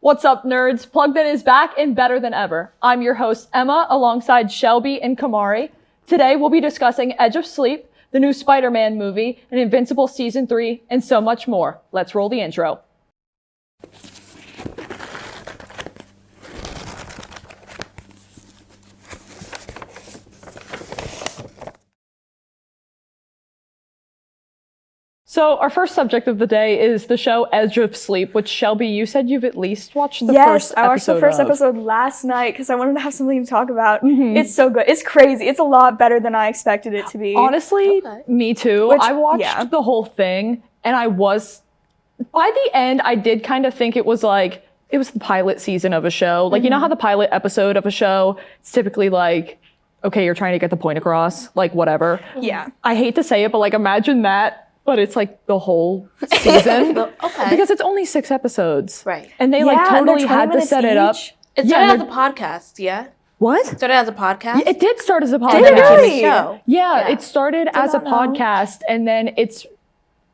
What's up, nerds? Plugged In is back and better than ever. I'm your host, Emma, alongside Shelby and Kamari. Today, we'll be discussing Edge of Sleep, the new Spider-Man movie, and Invincible Season 3, and so much more. Let's roll the intro. So our first subject of the day is the show Edge of Sleep, which Shelby, you said you've at least watched the first episode. Yes, I watched the first episode last night because I wanted to have something to talk about. It's so good. It's crazy. It's a lot better than I expected it to be. Honestly, me too. I watched the whole thing, and by the end, I did kind of think it was the pilot season of a show. Like, you know how the pilot episode of a show, it's typically like, okay, you're trying to get the point across, like whatever. Yeah. I hate to say it, but like imagine that. But it's like the whole season. Okay. Because it's only 6 episodes. Right. And they totally had to set it up. It started as a podcast, yeah? What? It started as a podcast? It did start as a podcast. Did it really? Yeah, it started as a podcast, and then it's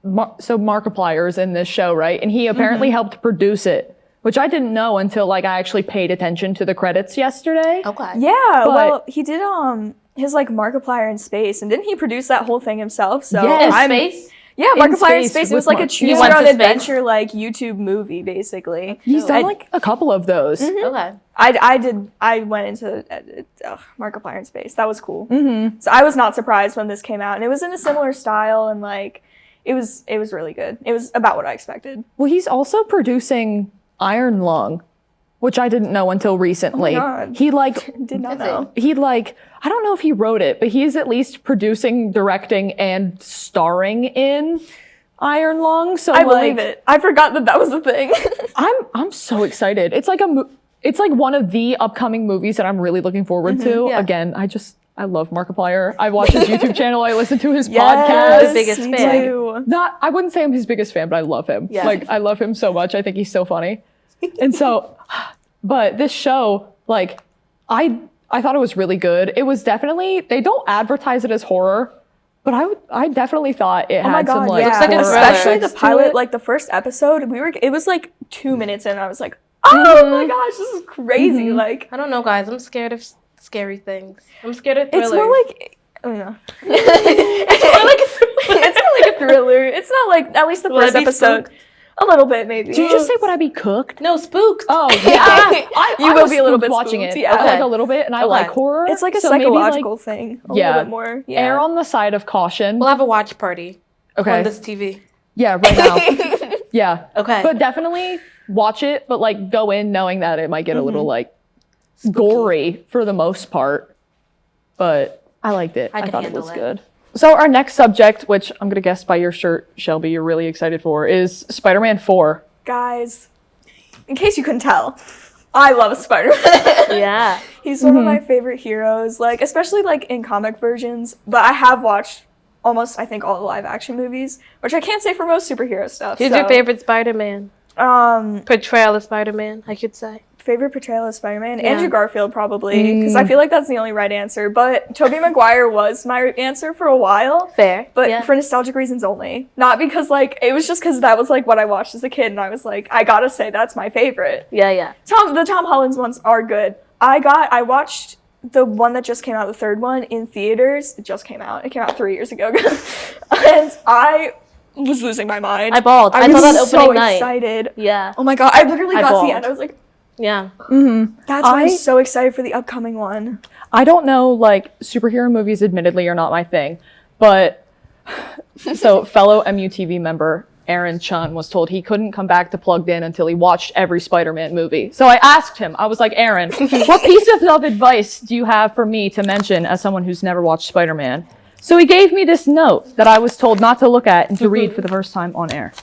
so Markiplier's in this show, right? And he apparently helped produce it, which I didn't know until like I actually paid attention to the credits yesterday. Okay. Yeah, well, he did his like Markiplier in Space, and didn't he produce that whole thing himself? So in Space? Yeah, Markiplier in Space. It was like a choose your own adventure like YouTube movie, basically. He's done like a couple of those. Okay. I went into Markiplier in Space. That was cool. So I was not surprised when this came out, and it was in a similar style, and like it was really good. It was about what I expected. Well, he's also producing Iron Lung, which I didn't know until recently. Oh my God. He did not know. I don't know if he wrote it, but he's at least producing, directing, and starring in Iron Lung. So I believe it. I forgot that was a thing. I'm so excited. It's like it's like one of the upcoming movies that I'm really looking forward to. Yeah. Again, I love Markiplier. I watch his YouTube channel. I listen to his podcast. Biggest me fan. too. I wouldn't say I'm his biggest fan, but I love him. Yeah. Like, I love him so much. I think he's so funny. And so, but this show, like, I thought it was really good. It was definitely, they don't advertise it as horror, but I definitely thought it had some like, looks like a horror thriller. especially the aspects to pilot, it. like the first episode, it was like 2 minutes in, and I was like, oh my gosh, this is crazy. Like, I don't know, guys. I'm scared of scary things. I'm scared of thrillers. it's more like, I don't know. It's more like a thriller. It's not like, at least the first episode. Spooked? A little bit, maybe. Did you just say would I be cooked? No, spooked. Oh, yeah. You will be a little bit watching spooked, it. yeah. I like a little bit, and I like horror. It's like a so maybe, psychological thing. A little bit more. Yeah. Err on the side of caution. We'll have a watch party on this TV. Yeah, right now. Yeah. Okay. But definitely watch it, but like go in knowing that it might get a little like gory for the most part. But I liked it. I thought it was good. So our next subject, which I'm going to guess by your shirt, Shelby, you're really excited for, is Spider-Man 4. Guys, in case you couldn't tell, I love Spider-Man. Yeah. He's one of my favorite heroes, like especially like in comic versions. But I have watched almost, I think, all the live action movies, which I can't say for most superhero stuff. Who's your favorite Spider-Man? Portrayal of Spider-Man, I should say. Favorite portrayal of Spider-Man? Andrew Garfield, probably, because I feel like that's the only right answer. But Tobey Maguire was my answer for a while. Fair. But for nostalgic reasons only. Not because, like, it was just because that was, like, what I watched as a kid, and I was like, I gotta say that's my favorite. Yeah. The Tom Holland's ones are good. I watched the one that just came out, the third one, in theaters. It just came out. It came out 3 years ago. And I was losing my mind. I bawled. I saw that opening so night. Excited. Yeah. Oh my god, I literally got to the bawled. end. I was like, Yeah. that's why I'm so excited for the upcoming one. I don't know, like, superhero movies admittedly are not my thing, but so fellow MUTV member Aaron Chun was told he couldn't come back to Plugged In until he watched every Spider-Man movie. So I asked him, I was like, Aaron, what piece of advice do you have for me to mention as someone who's never watched Spider-Man? So he gave me this note that I was told not to look at and to read for the first time on air.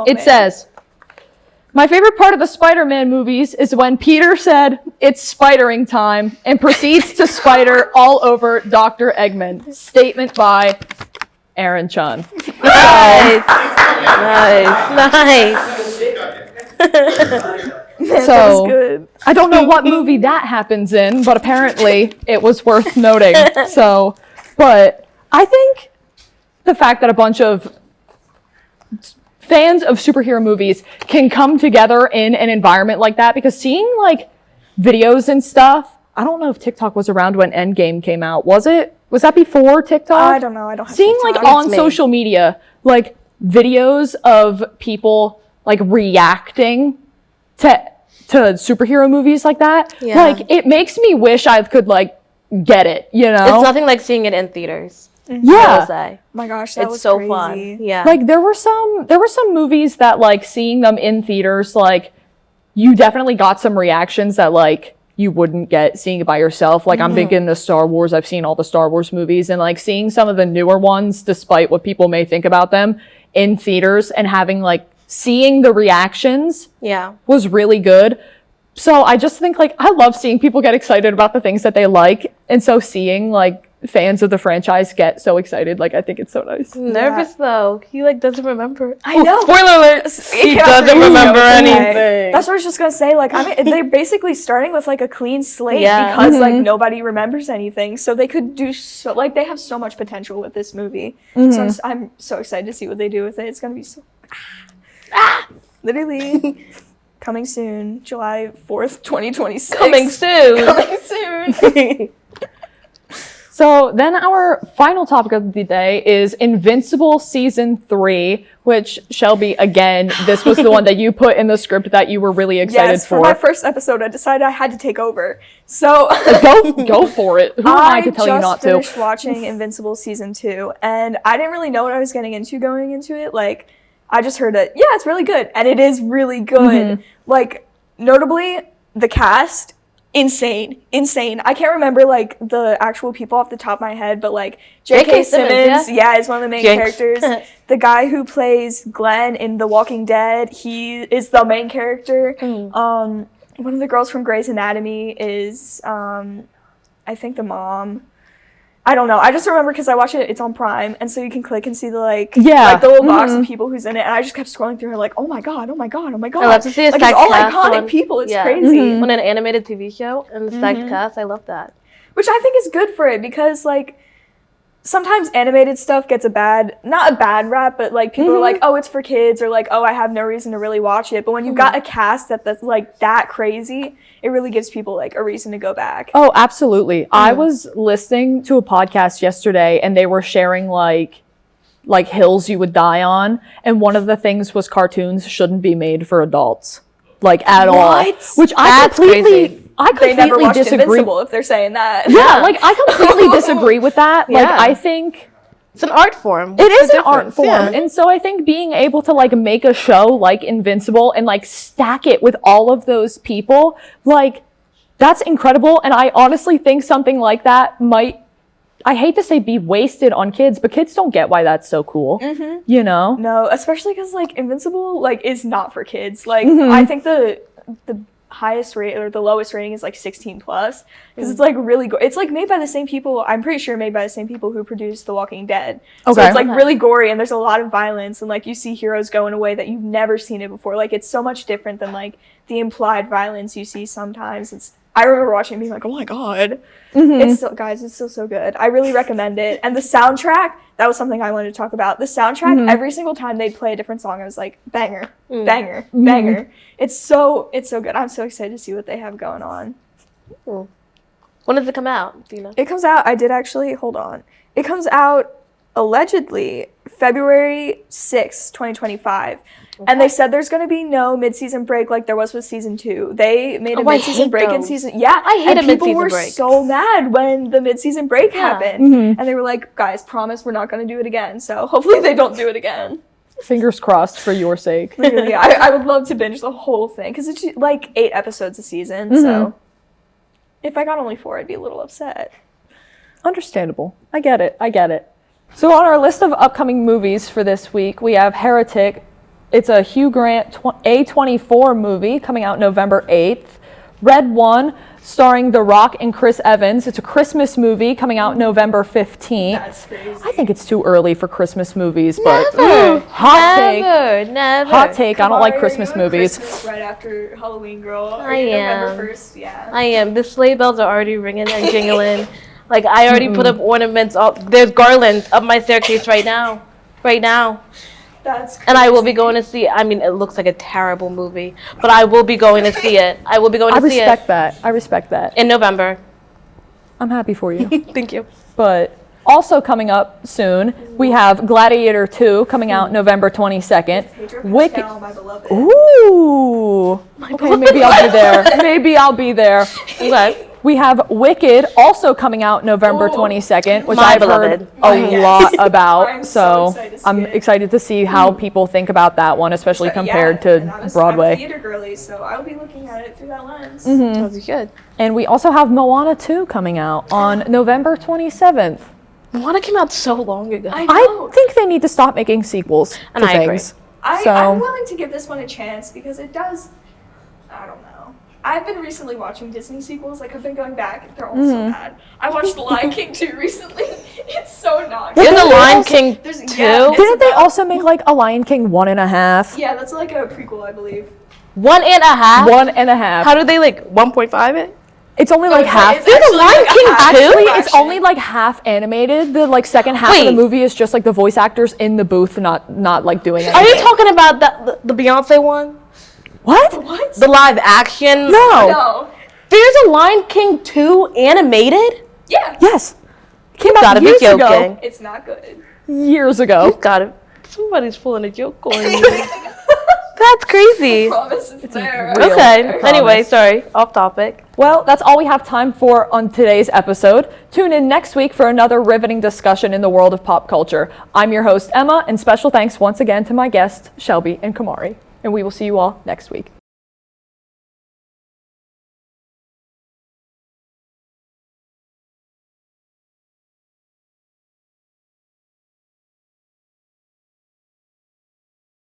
It says, my favorite part of the Spider-Man movies is when Peter said, it's spidering time, and proceeds to spider all over Dr. Eggman. Statement by Aaron Chun. Nice. So, good. I don't know what movie that happens in, but apparently it was worth noting. So, but I think the fact that a bunch of fans of superhero movies can come together in an environment like that, because seeing like videos and stuff, I don't know if TikTok was around when Endgame came out. Was that before TikTok? I don't know. I don't have Seeing TikTok. like on social media, like videos of people like reacting to superhero movies like that, like it makes me wish I could like get it, you know? It's nothing like seeing it in theaters. Yeah. Oh my gosh, that it's was so crazy. fun. Yeah. Like there were some movies that like seeing them in theaters, like you definitely got some reactions that like you wouldn't get seeing it by yourself. Like I'm big into Star Wars. I've seen all the Star Wars movies, and like seeing some of the newer ones, despite what people may think about them, in theaters and having like seeing the reactions was really good. So I just think like I love seeing people get excited about the things that they like, and so seeing like fans of the franchise get so excited, like I think it's so nice. Nervous though. He like doesn't remember. I know. Spoiler alert. He doesn't remember anything. That's what I was just gonna say. Like, I mean, they're basically starting with like a clean slate because like nobody remembers anything, so they could do so. Like, they have so much potential with this movie. So I'm so excited to see what they do with it. It's gonna be so. Literally. Coming soon, July 4th, 2026. Coming soon. Coming soon. So then our final topic of the day is Invincible Season 3, which, Shelby, again, this was the one that you put in the script that you were really excited for my first episode, I decided I had to take over. So go for it. Who am I to tell you not to? I just finished watching Invincible Season 2, and I didn't really know what I was getting into going into it. Like, I just heard that, yeah, it's really good. And it is really good. Like, notably, the cast, insane. I can't remember, like, the actual people off the top of my head, but, like, J.K. Simmons, is one of the main characters. The guy who plays Glenn in The Walking Dead, he is the main character. One of the girls from Grey's Anatomy is, I think, the mom. I don't know. I just remember because I watch it. It's on Prime, and so you can click and see the like the little box of people who's in it. And I just kept scrolling through, like, oh my god. I love to see a like, stacked it's all cast iconic people. It's crazy. On an animated TV show and the stacked cast, I love that. Which I think is good for it because like sometimes animated stuff gets not a bad rap, but like people are like, oh, it's for kids, or like, oh, I have no reason to really watch it. But when you've got a cast that's like that crazy, it really gives people like a reason to go back. Oh, absolutely. I was listening to a podcast yesterday and they were sharing like hills you would die on. And one of the things was cartoons shouldn't be made for adults, like at all. Which I completely never watched disagree. Invincible if they're saying that. Yeah, like I completely disagree with that. Like I think it's an art form. It is an art form. And so I think being able to like make a show like Invincible and like stack it with all of those people, like that's incredible. And I honestly think something like that might, I hate to say be wasted on kids, but kids don't get why that's so cool. You know? No, especially because like Invincible like is not for kids. Like I think the highest rate or the lowest rating is like 16 plus because it's like really it's like made by the same people, I'm pretty sure made by the same people who produced The Walking Dead. So it's like really gory and there's a lot of violence and like you see heroes go in a way that you've never seen it before. Like it's so much different than like the implied violence you see sometimes. I remember watching it and being like, oh my god. It's still, guys, it's still so good. I really recommend it. And the soundtrack, that was something I wanted to talk about. The soundtrack, every single time they'd play a different song, I was like, banger, banger, banger. It's so good. I'm so excited to see what they have going on. Cool. When does it come out? Do you know? It comes out, hold on. It comes out allegedly February 6th, 2025. And they said there's going to be no mid-season break like there was with season 2. They made a mid-season break in season... Yeah, I hate a mid-season break. People were so mad when the mid-season break happened. And they were like, guys, promise we're not going to do it again. So hopefully they don't do it again. Fingers crossed for your sake. Really, I would love to binge the whole thing because it's like 8 episodes a season. So if I got only 4, I'd be a little upset. Understandable. I get it. So on our list of upcoming movies for this week, we have Heretic. It's a Hugh Grant A24 movie coming out November 8th. Red One, starring The Rock and Chris Evans. It's a Christmas movie coming out November 15th. That's crazy. I think it's too early for Christmas movies, but Never. hot take. I don't like Christmas movies. Christmas right after Halloween, girl. I am. November 1st, yeah. I am. The sleigh bells are already ringing and jingling. Like, I already put up ornaments. There's garlands up my staircase right now. That's crazy. And I will be going to see it. I mean, it looks like a terrible movie, but I will be going to see it. I will be going to see it. I respect that. In November. I'm happy for you. Thank you. But also coming up soon, we have Gladiator 2 coming out November 22nd. Pedro Wicked. Pascal, my beloved. Ooh. Okay, maybe I'll be there. Maybe I'll be there. Okay. We have Wicked also coming out November 22nd, which My I've beloved. heard a lot about. I'm so excited to see I'm it. excited to see how people think about that one, especially compared and to I'm a Broadway. theater girly, so I'll be looking at it through that lens. That'll be good. And we also have Moana 2 coming out on November 27th. Moana came out so long ago. I think they need to stop making sequels And to I agree. things. I'm So, willing to give this one a chance because it does. I don't know. I've been recently watching Disney sequels. Like I've been going back. They're all so bad. I watched The Lion King 2 recently. It's so not good. There's a Didn't they Lion also- King There's- 2. yeah, it's didn't they about- also make like a Lion King 1.5? Yeah, that's like a prequel, I believe. 1.5? 1.5. How do they like 1.5 it? It's only like it's- half. it's actually Lion like a King half actually, it's fraction. only like half animated. The like second half of the Wait. movie is just like the voice actors in the booth, not like doing Are you anything. talking about the Beyonce one? What? What? The live action? No. No. There's a Lion King 2 animated? Yeah. Yes. Came out Gotta be years ago. joking. It's not good. Years ago. Got it. Somebody's pulling a joke on you. That's crazy. Promise it's there. real. Okay. Promise. Anyway, sorry. Off topic. Well, that's all we have time for on today's episode. Tune in next week for another riveting discussion in the world of pop culture. I'm your host, Emma, and special thanks once again to my guests, Shelby and Kamari. And we will see you all next week.